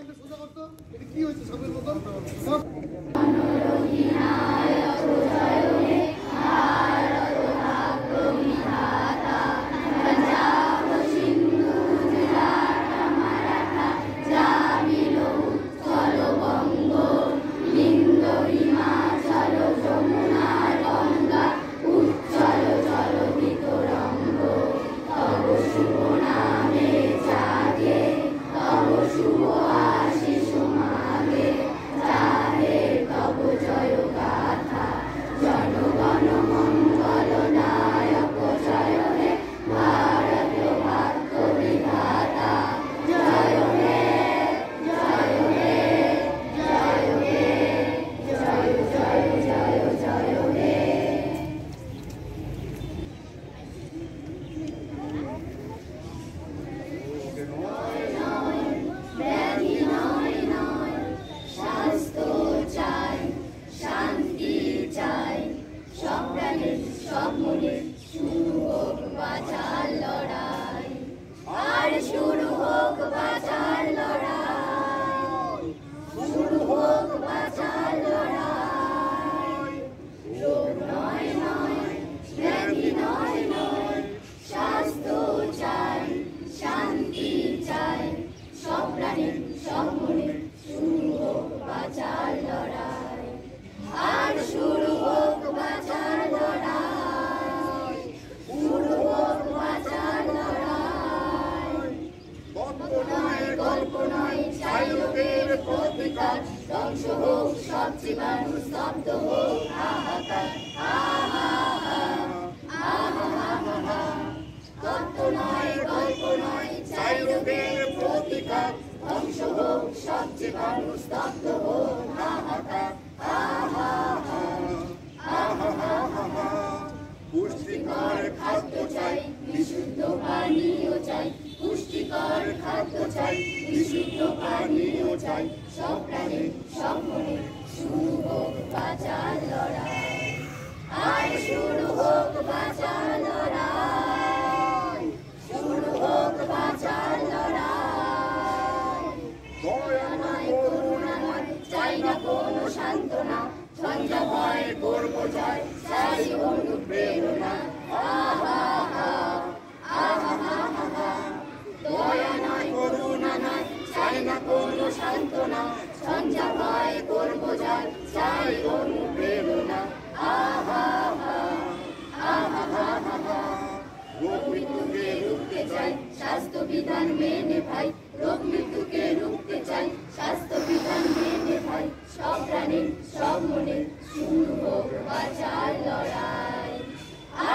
লাইনটা সোজা করতো। এটা কি হয়েছে সবের মতন সব পুষ্টিকর খাদ্য চাই, বিশুদ্ধ পানীয় চাই, পুষ্টিকর খাদ্য চাই, বিশুদ্ধ পানীয় চাই, সব প্রাণী সব মনে শুরু হোক বাঁচার লড়াই, আর শুরু হোক বাঁচার লড়াই, শুরু হোক বাঁচার লড়াই। দয়া নয় করুণা নয়, চাই না কোনো সান্ত্বনা, ঝঞ্ঝা ভয় করব জয়, চাই অনুপ্রেরণা। দয়া নয় করুণা নয়, চাই না কোনো সান্ত্বনা, ঝঞ্ঝা ভয় করব জয়, চাই অনুপ্রেরণা। রোগ মৃত্যুকে রুখতে চাই, স্বাস্থ্য বিধান মেনে ভাই, রোগ মৃত্যুকে রুখতে চাই, স্বাস্থ্য বিধান মেনে ভাই, সব প্রাণী সব মনে শুরু হোক বাঁচার লড়াই,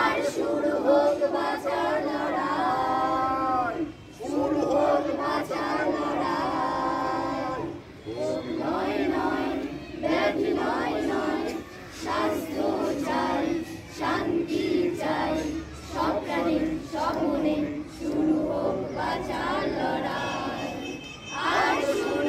আর শুরু হোক বাঁচার লড়াই, শুরু হোক বাঁচার লড়াই। রোগ নয় নয়, ব্যাধি নয় নয়, স্বাস্থ্য চাই, শান্তি চাই, সব প্রাণী সব মনে শুরু হোক বাঁচার লড়াই, আর শুরু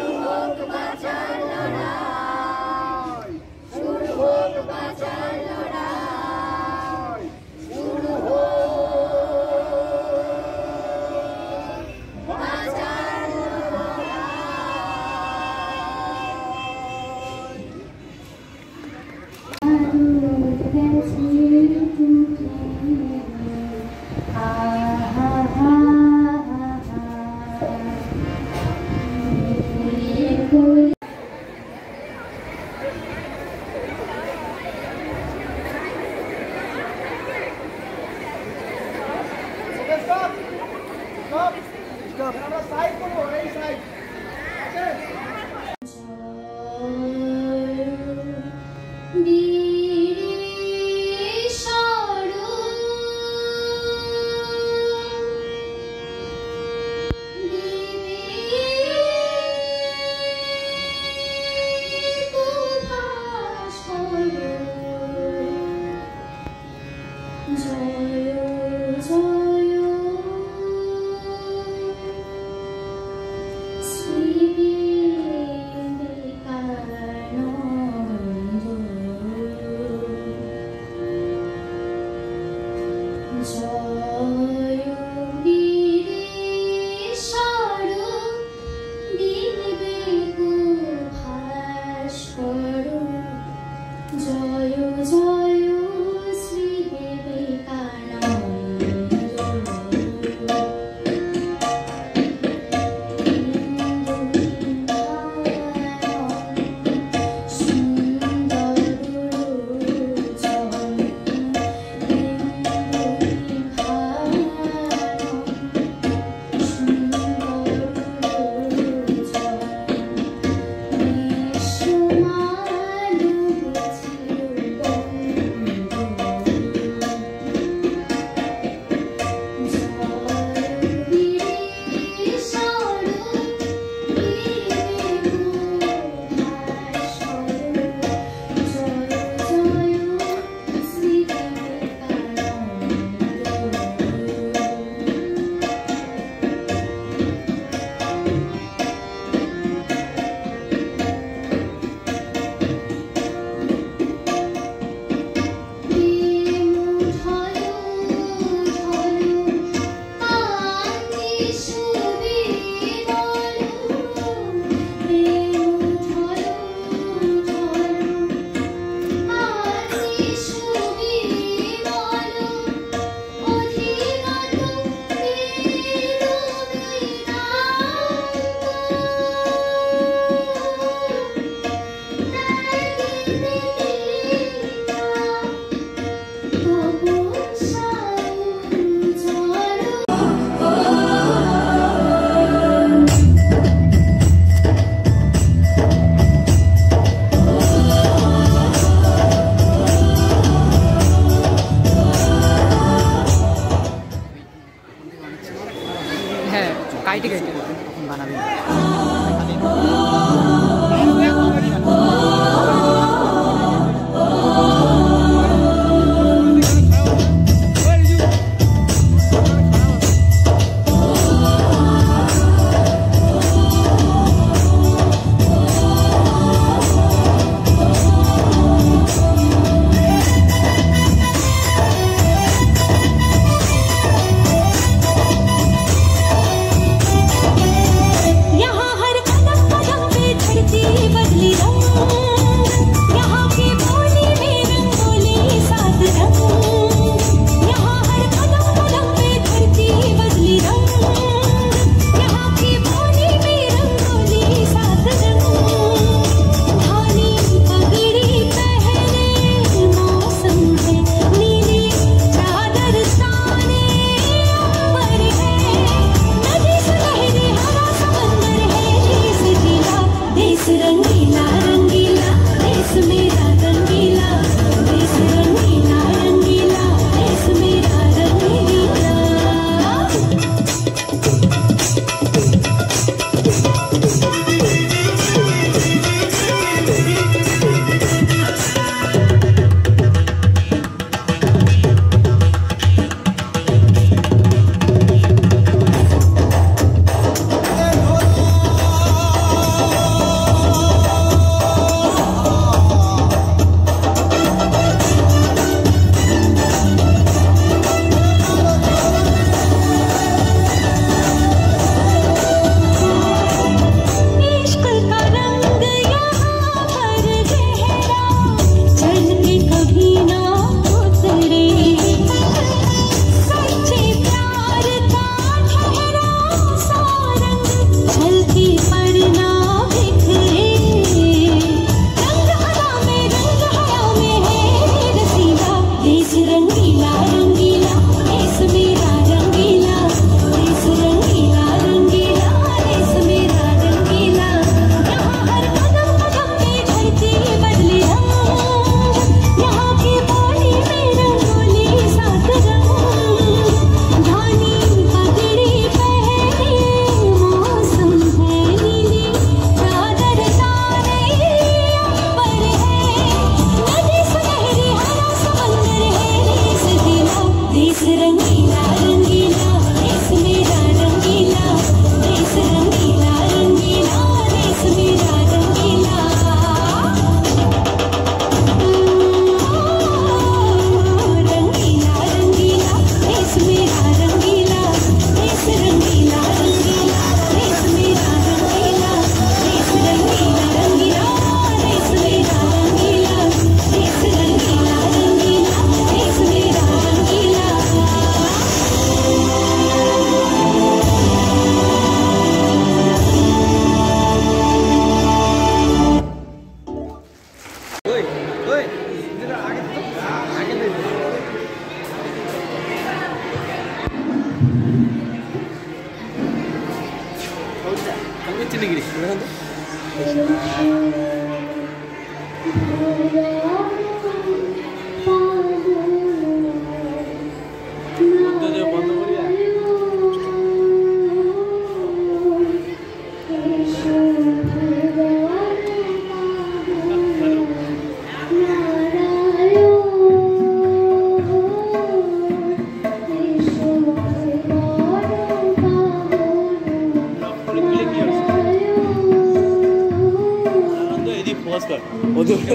ওদিকে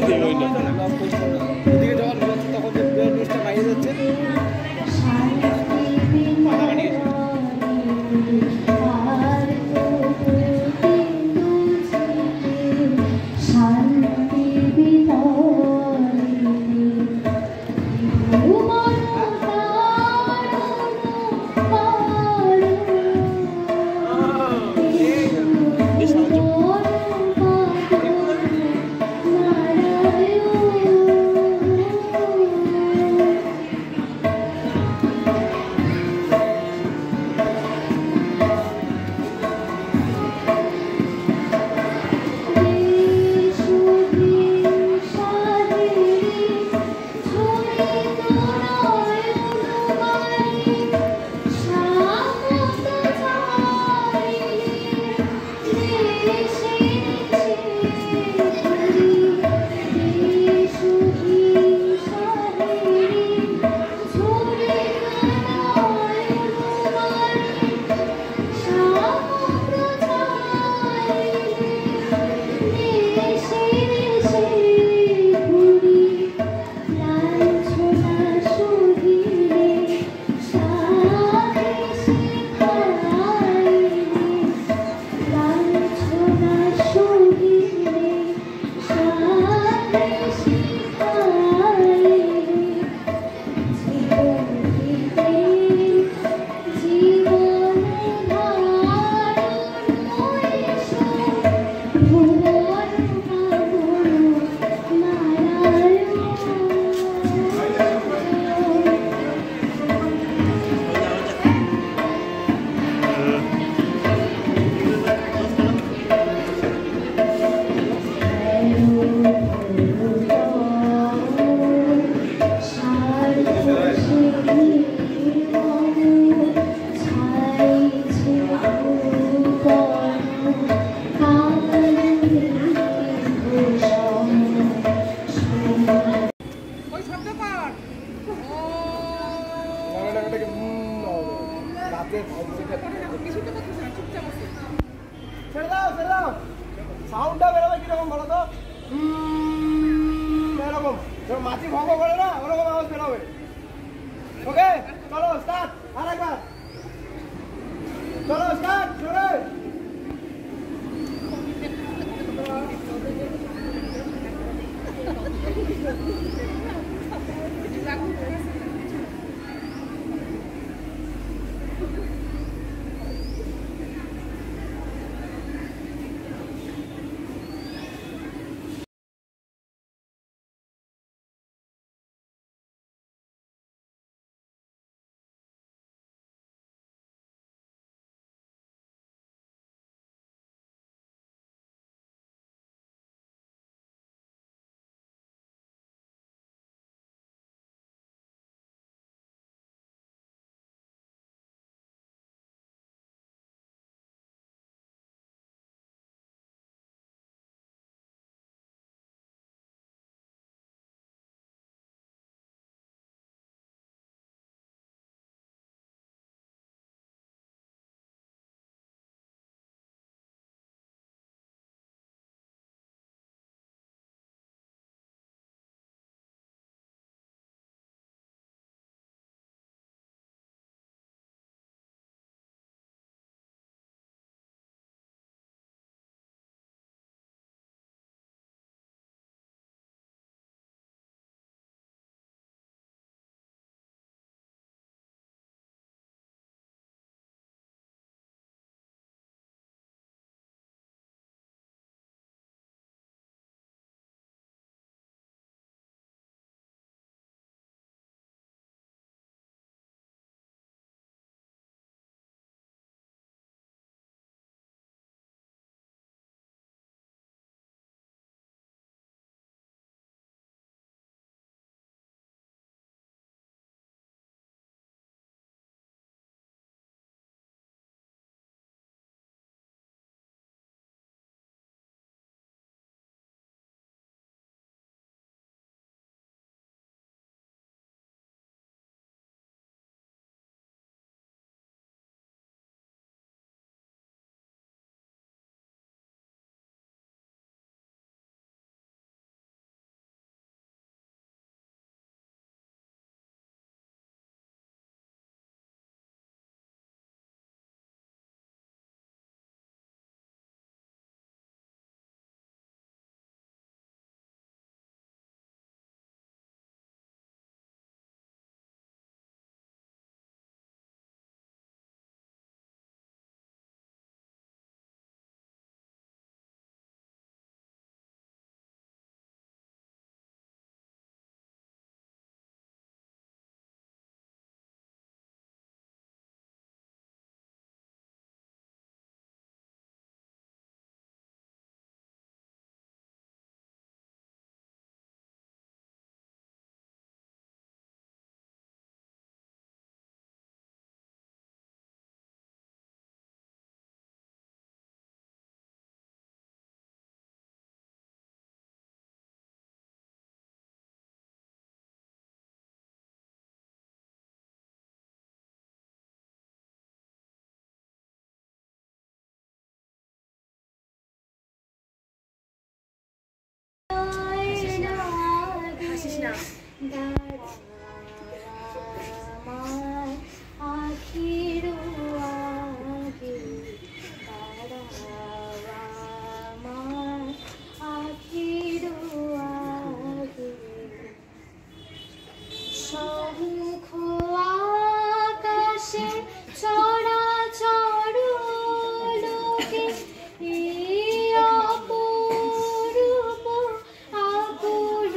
যখন তখন নিউজটা বাইরে যাচ্ছে সাউন্ডটা বেরোবে কিরকম বলো তো এরকম মাছি ভঙ্গ করে না ওরকম আওয়াজ বেরোবে ওকে চলো স্টার্ট আরেকবার চলো স্টার্ট শুরু না। আমার আখির আগে আমার আখির আগে সম্মুখ আকাশে চরাচর লোকে এই অপরূপ আকুল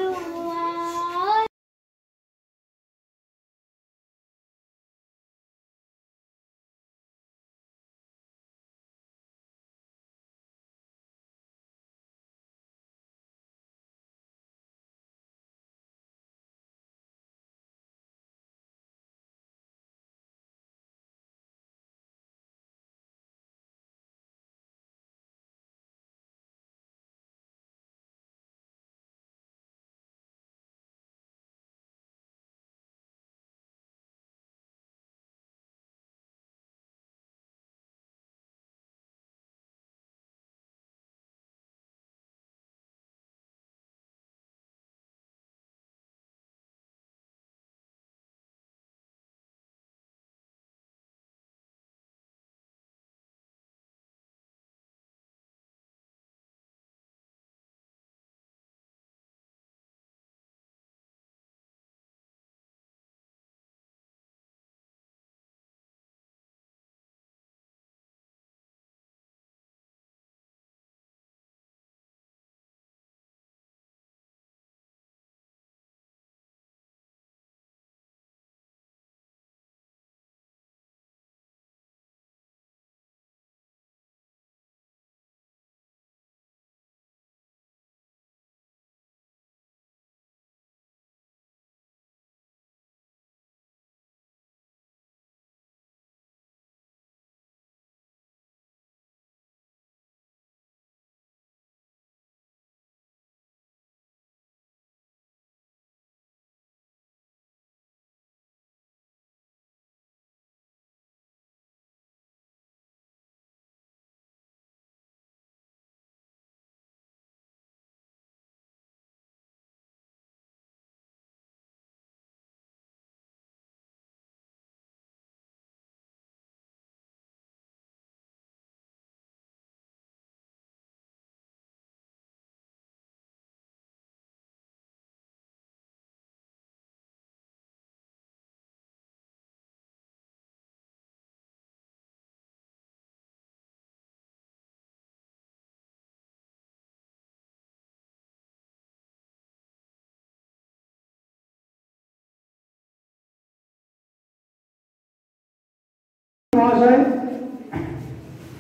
মহাশয়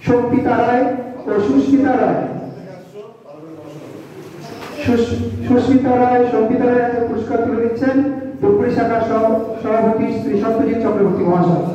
শক্তিতা রায় ও সুস্মিতা রায় সুস্মিতা রায় শক্তিতা রায় পুরস্কার তুলে দিচ্ছেন ধূপগুড়ি শাখার সভাপতি শ্রী সত্যজিৎ চক্রবর্তী মহাশয়।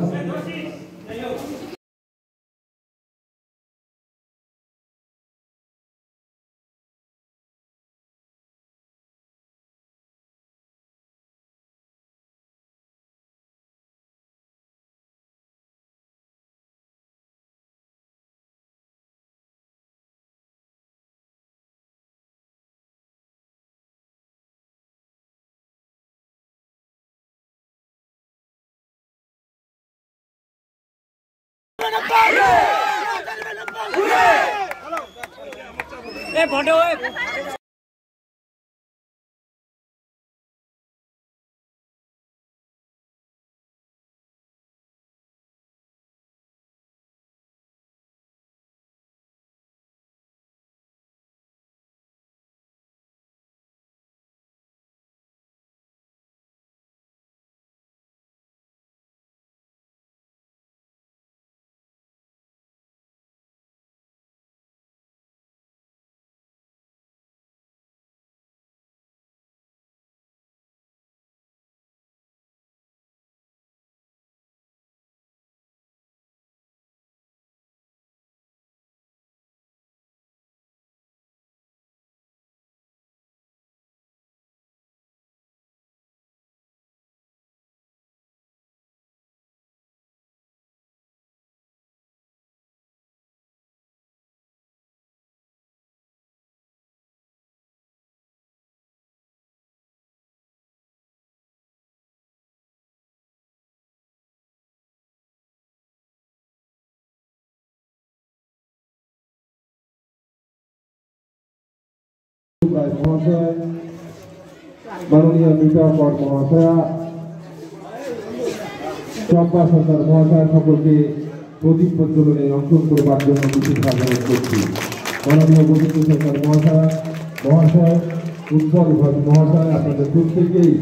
মহাশয়, মাননীয় মিতা কর মহাশয়া, চম্পা সরকার মহাশয় সকলকে প্রদীপ প্রজ্বলনে অংশগ্রহণ করবার জন্য বিশেষ আগ্রহ করছি। মাননীয় গোবিন্দ সরকার মহাশয়, উৎপল ঘোষ মহাশয়, আপনাদের প্রত্যেকেই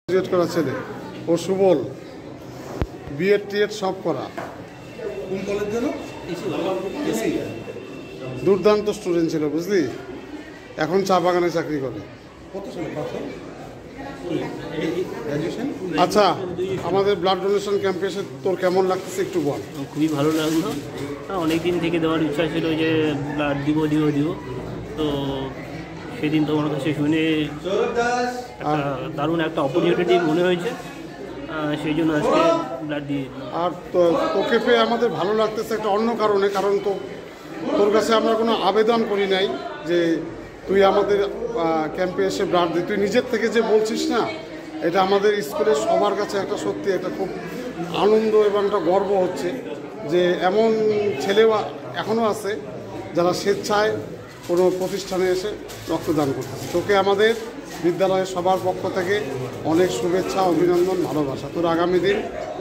গ্রাজুয়েট করা ছেলে, ও সুবল বিএড টিএড সব করা, কোন কলেজ যেন? দুর্দান্ত স্টুডেন্ট ছিল বুঝলি, এখন চা বাগানে চাকরি করে। কত সালে পাস হয়? গ্র্যাজুয়েশন? আচ্ছা, আমাদের ব্লাড ডোনেশন ক্যাম্পে এসে তোর কেমন লাগতেছে একটু বল। খুবই ভালো লাগলো। অনেক দিন থেকে দেওয়ার ইচ্ছা ছিল যে ব্লাড দিব তো সেদিন তোমার কাছে শুনে একটা দারুণ একটা অপরচুনিটি মনে হয়েছে, সেই জন্য আজকে ব্লাড দিয়ে। আর তোকে পেয়ে আমাদের ভালো লাগতেছে একটা অন্য কারণে, কারণ তোর কাছে আমরা কোনো আবেদন করি নাই যে তুই আমাদের ক্যাম্পে এসে ব্লাড দিই, তুই নিজের থেকে যে বলছিস না, এটা আমাদের স্কুলের সবার কাছে একটা সত্যি একটা খুব আনন্দ এবং একটা গর্ব হচ্ছে যে এমন ছেলেও এখনও আছে যারা স্বেচ্ছায় কোনো প্রতিষ্ঠানে এসে রক্তদান করতেছে। তোকে আমাদের বিদ্যালয়ের সবার পক্ষ থেকে অনেক শুভেচ্ছা, অভিনন্দন, ভালোবাসা। তোর আগামী দিন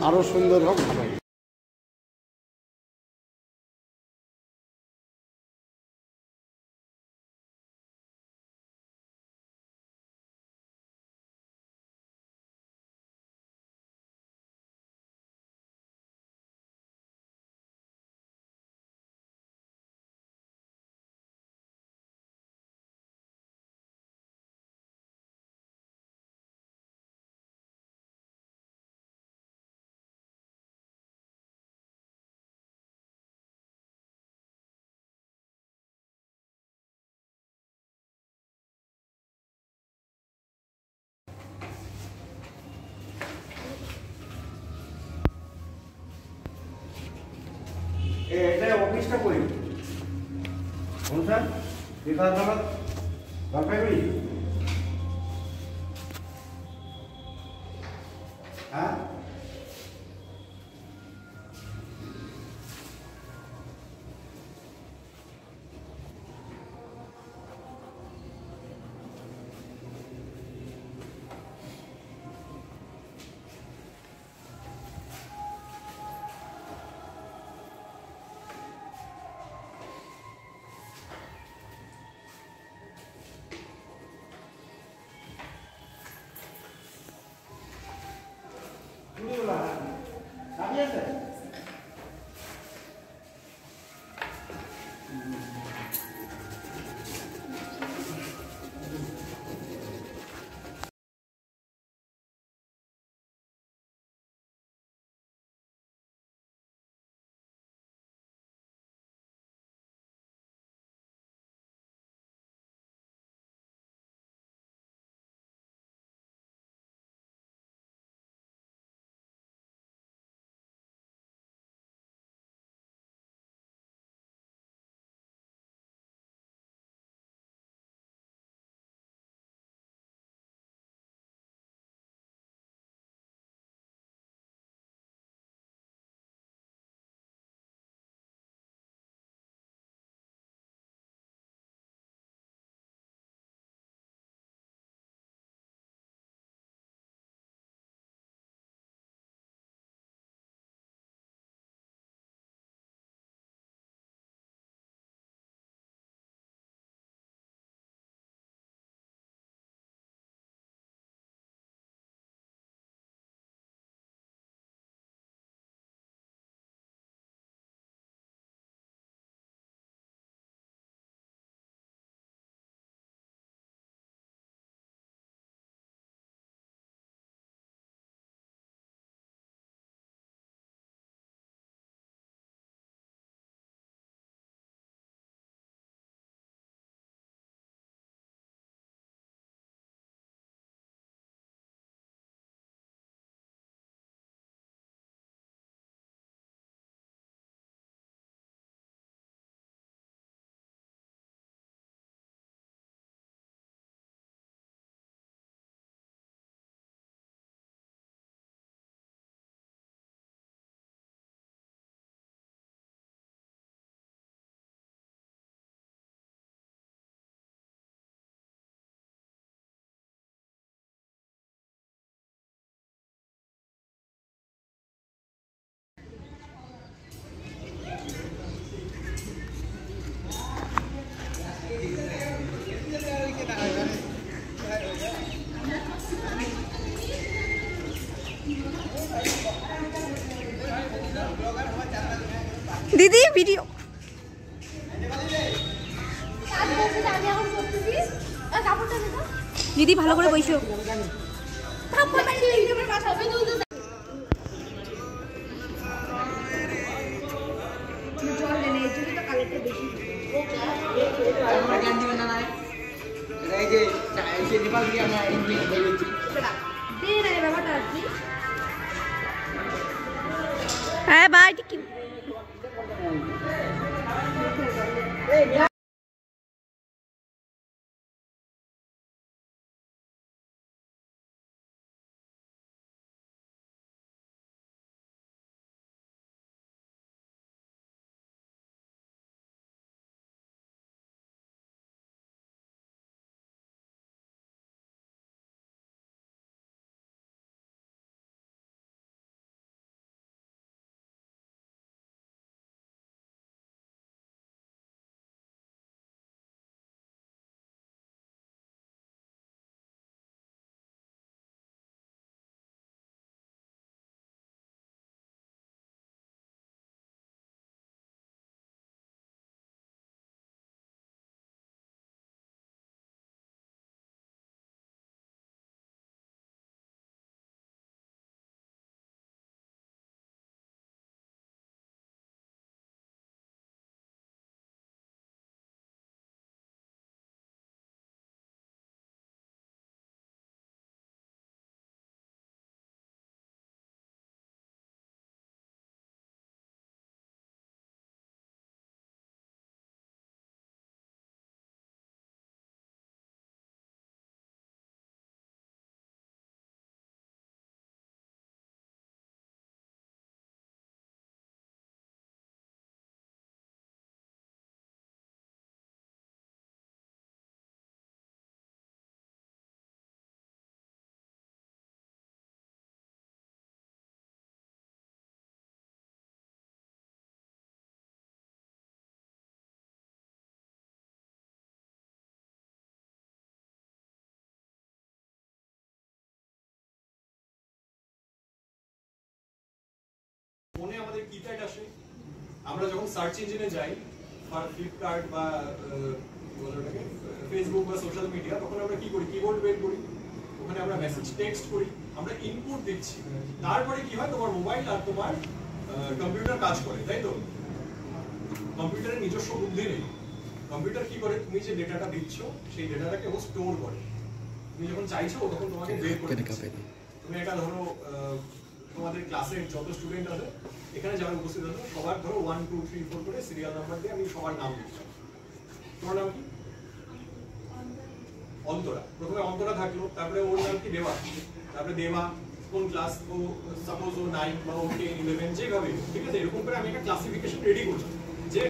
আরও সুন্দর হোক, ভালো হোক। এটা অফিসটা করি অনুষ্ঠান বিধানসভা জলপাইগুড়ি। হ্যাঁ, দিদি ভিডিও দিদি ভালো করে বইসো। হ্যাঁ ভাই কি ফোনে আমাদের কিপ্যাড আসে, আমরা যখন সার্চ ইঞ্জিনে যাই আর ফ্লিপকার্ট বা ফেসবুক বা সোশ্যাল মিডিয়া, তখন আমরা কি করি, কিবোর্ড বের করি, ওখানে আমরা মেসেজ টেক্সট করি, আমরা ইনপুট দিচ্ছি, তারপরে কি হয় তোমার মোবাইল আর তোমার কম্পিউটার কাজ করে, তাই তো? কম্পিউটারের নিজস্ব বুদ্ধি নেই। কম্পিউটার কি করে, তুমি যে ডেটাটা দিচ্ছ সেই ডেটাটাকে ও স্টোর করে, তুমি যখন চাইছো তখন তোমাকে বের করে দিচ্ছে। তুমি এটা ধরো তোমাদের ক্লাসের যত স্টুডেন্ট আছে এখানে যারা উপস্থিত আছে সবার ধরো 1 2 3 4 করে সিরিয়াল নাম্বার দিয়ে আমি সবার নাম দিচ্ছি। তোমার নাম কি? অন্তরা। প্রথমে অন্তরা থাকলো, তারপরে ওর নাম কি দেবা, তারপরে দেবা কোন ক্লাস, ও সাপোজ ও 9 বা ও 10 11 যেভাবে, ঠিক আছে? এরকম করে আমি একটা ক্লাসিফিকেশন রেডি করছি যে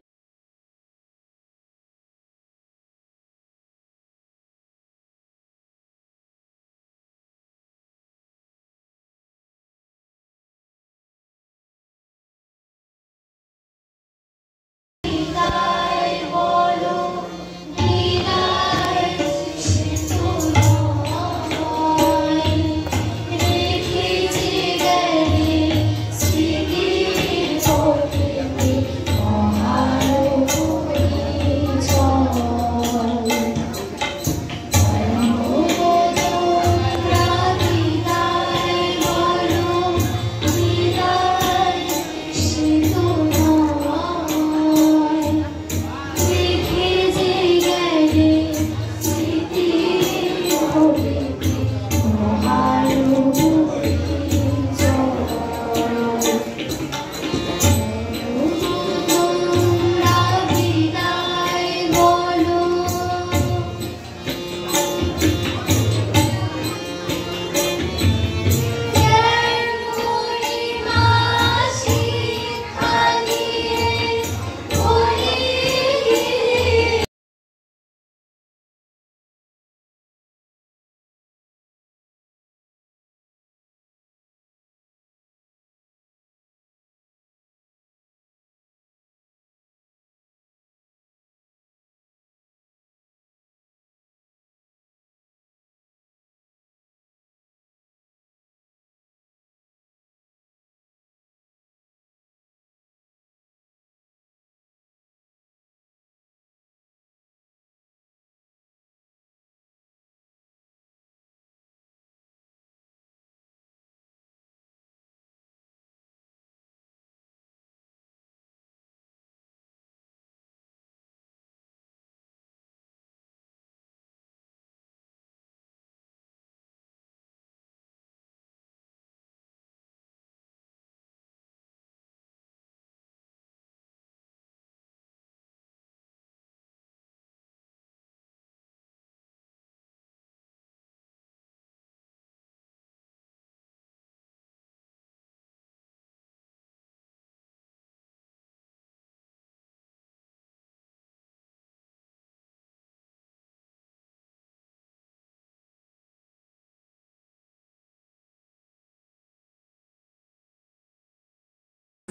Oh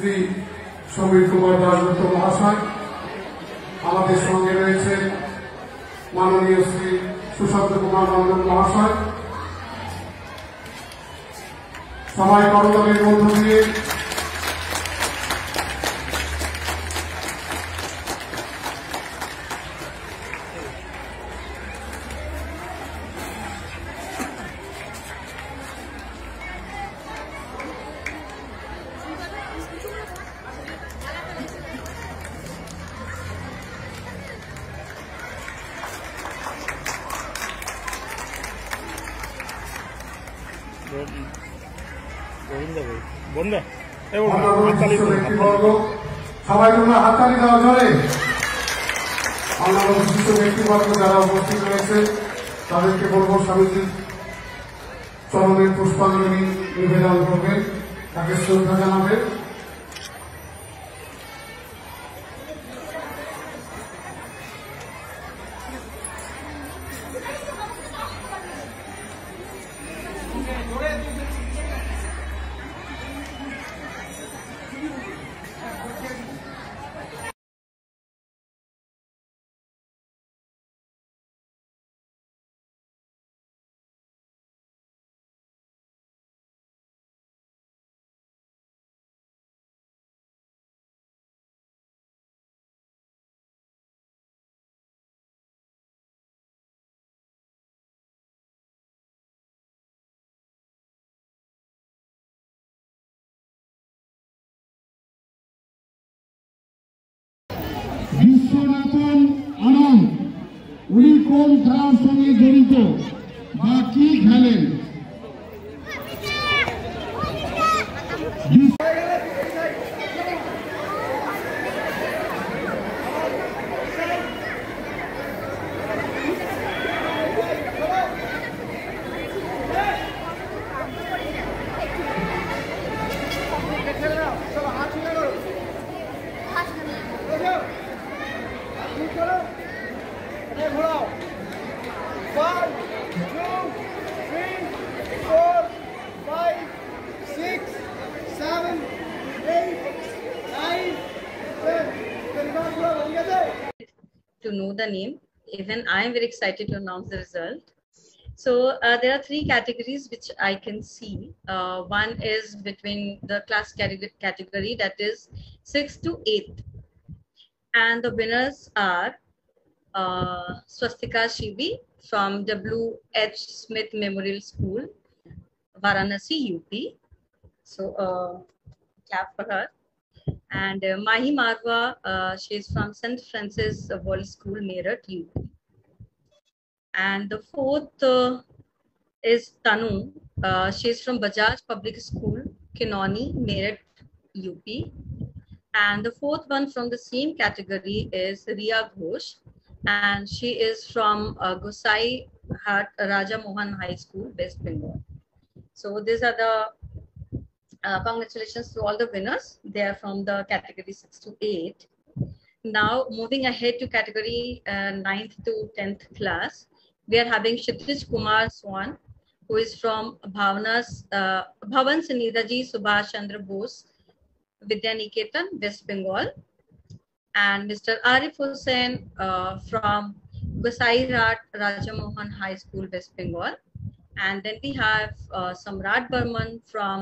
শ্রী সমীর কুমার দাসগুপ্ত মহাশয়, আমাদের সঙ্গে রয়েছে মাননীয় শ্রী সুশান্ত কুমার মন্ডল মহাশয়। সবাই করতালির মধ্য দিয়ে সবাই তোমরা হাততালি দাও জোরে। অন্যান্য বিশিষ্ট ব্যক্তিবর্গ যারা উপস্থিত রয়েছে তাদেরকে বলবো স্বামীজির চরণের পুষ্পাঞ্জলি নিবেদন করবেন, তাকে শ্রদ্ধা জানাবে। বিশ্বনাথন আনন্দ, উনি কোন খেলার সঙ্গে জড়িত বা কি খেলেন? To know the name. Even I am very excited to announce the result. So there are three categories which I can see. One is between the class category, that is 6th to 8th. And the winners are Swastika Shibi from W.H. Smith Memorial School, Varanasi, UP. So clap for her. And Mahi Marwa, she's from St. Francis World School, Meerut, UP. And the fourth is Tanu. She's from Bajaj Public School, Kinoni, Meerut, UP. And the fourth one from the same category is Riya Ghosh, and she is from Gosai Hat Raja Mohan High School, West Bengal. So these are the congratulations to all the winners. They are from the category 6 to 8. Now moving ahead to category 9th to 10th class, we are having Kshitij Kumar Swan, who is from Bhavan Sinidaji Subhash Chandra Bose Vidya Niketan, West Bengal. And Mr. Arif Hussain from Gosai Rat Raja Mohan High School, West Bengal. And then we have Samrat Burman from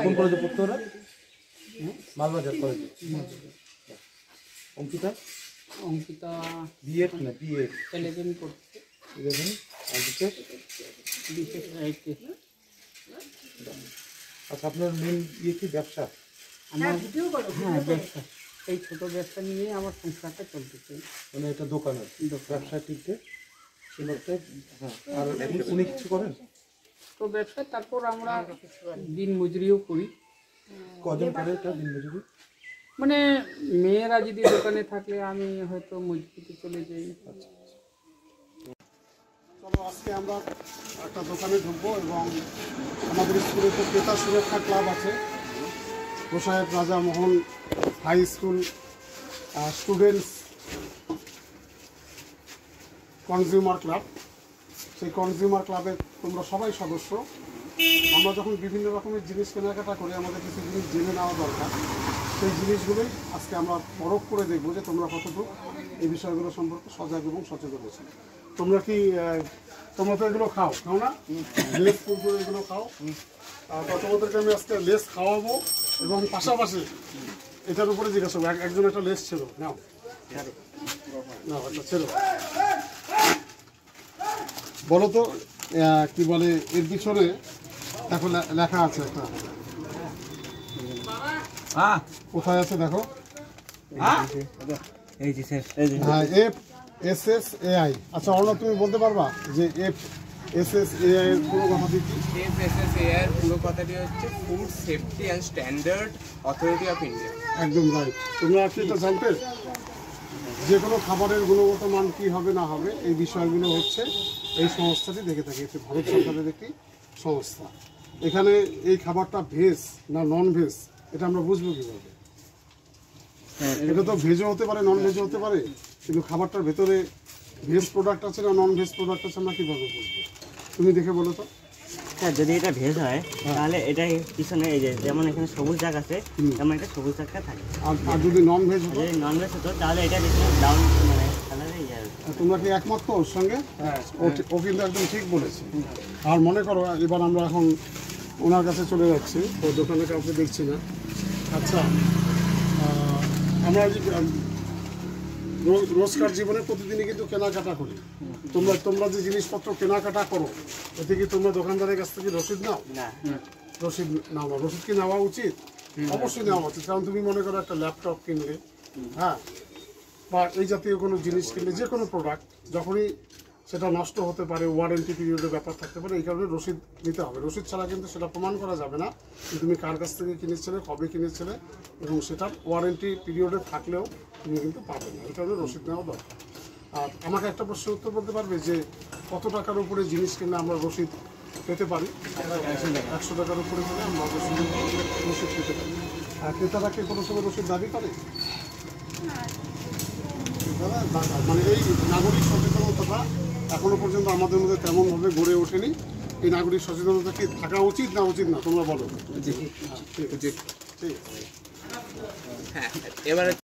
কোন কলেজে পড়তো ওরা? মালবাজার কলেজে। Ankita B Ed না B Ed 11 করতে 11 আর বিশেষ আচ্ছা, আপনার মেন ইয়ে কি ব্যবসা? আমার হ্যাঁ ব্যবসা, এই ছোট ব্যবসা নিয়ে আমার সংসারটা চলতেছে। মানে এটা দোকান আর ব্যবসা ঠিক আছে। হ্যাঁ, আর উনি কিছু করেন? ছোট ব্যবসা, তারপর আমরা দিন মজুরিও করি। কজন করে এটা দিন মজুরি? মানে মেয়েরা যদি দোকানে থাকলে আমি হয়তো মজুরিতে চলে যাই। চলো আজকে আমরা একটা দোকানে ঢুকবো এবং আমাদের স্কুলে তো ক্রেতা সুরক্ষা ক্লাব আছে, গোসাইয়ের Raja Mohan high school students consumer club. সেই কনজিউমার ক্লাবে তোমরা সবাই সদস্য। আমরা যখন বিভিন্ন রকমের জিনিস কেনাকাটা করি আমাদের কিছু জিনিস জেনে নেওয়া দরকার। সেই জিনিসগুলোই আজকে আমরা পরখ করে দেখবো যে তোমরা কতটুকু এই বিষয়গুলো সম্পর্কে সজাগ এবং সচেতন হয়েছে। তোমরা কি তোমরা তো এগুলো খাও না? লেস কুরকুরে এগুলো খাও। তোমাদেরকে আমি আজকে লেস খাওয়াবো এবং পাশাপাশি এটার উপরে জিজ্ঞাসা করবো। একজন একটা লেস ছিল, নাও নাও একটা ছিল, বলো তো কি বলে এর পিছনে দেখো লেখা আছে একটা, কোথায় আছে দেখো? হ্যাঁ, FSSAI। আচ্ছা অর্ণব, তুমি বলতে পারবা যে FSSAI এর পুরো কথাটি কি? FSSAI এর পুরো কথাটি হচ্ছে food safety and standard authority of India. একদম রাইট। তোমরা কি এটা জানতে? যে কোনো খাবারের গুণগত মান কি হবে না হবে এই বিষয়গুলো হচ্ছে এই সংস্থাটি দেখে থাকে। এটি ভারত সরকারের একটি সংস্থা। এখানে এই খাবারটা ভেজ না নন ভেজ এটা আমরা বুঝবো কীভাবে? এটা তো ভেজও হতে পারে নন ভেজও হতে পারে, কিন্তু খাবারটার ভেতরে ভেজ প্রোডাক্ট আছে না নন ভেজ প্রোডাক্ট আছে আমরা কীভাবে বুঝবো? তুমি দেখে বলো তো। হ্যাঁ, যদি এটা ভেজ হয় তাহলে এটা পিছনে এই যে যেমন এখানে সবুজ দাগ আছে তেমন একটা সবুজ দাগটা থাকে। আর যদি নন ভেজ হতো? যদি নন ভেজ হতো তাহলে এটা পিছনে ব্রাউন মানে কালারে ইয়ে। তোমরা কি একমত তো ওর সঙ্গে? ও কিন্তু একদম ঠিক বলেছে। আর মনে করো এবার আমরা এখন ওনার কাছে চলে যাচ্ছি, ও দোকানে কাউকে দেখছি না। আচ্ছা, আমরা রোজকার জীবনে প্রতিদিনই কিন্তু কেনাকাটা করি। তোমরা যে জিনিসপত্র কেনাকাটা করো এতে কি তোমরা দোকানদারের কাছ থেকে রসিদ নাও? রসিদ নাও না? রসিদ কি নেওয়া উচিত? অবশ্যই নেওয়া উচিত। কারণ তুমি মনে করো একটা ল্যাপটপ কিনলে, হ্যাঁ, বা এই জাতীয় কোনো জিনিস কিনলে, যে কোনো প্রোডাক্ট যখনই সেটা নষ্ট হতে পারে, ওয়ারেন্টি পিরিয়ডের ব্যাপার থাকতে পারে, এই কারণে রসিদ নিতে হবে। রসিদ ছাড়া কিন্তু সেটা প্রমাণ করা যাবে না তুমি কার কাছ থেকে কিনেছিলে, কবে কিনেছিলে, এবং সেটার ওয়ারেন্টি পিরিয়ডে থাকলেও তুমি কিন্তু পাবে না। এই কারণে রসিদ নেওয়া দরকার। আর আমাকে একটা প্রশ্নের উত্তর বলতে পারবে যে কত টাকার উপরে জিনিস কিনলে আমরা রসিদ পেতে পারি? 100 টাকার উপরে কিনে আমরা রসিদ পেতে পারি। আর ক্রেতারাকে কোনো সময় রসিদ দাবি করে? মানে এই নাগরিক সচেতনতাটা এখনো পর্যন্ত আমাদের মধ্যে তেমনভাবে গড়ে ওঠেনি। এই নাগরিক সচেতনতা কি থাকা উচিত না উচিত না তোমরা বলো? ঠিক আছে। হ্যাঁ, এবারে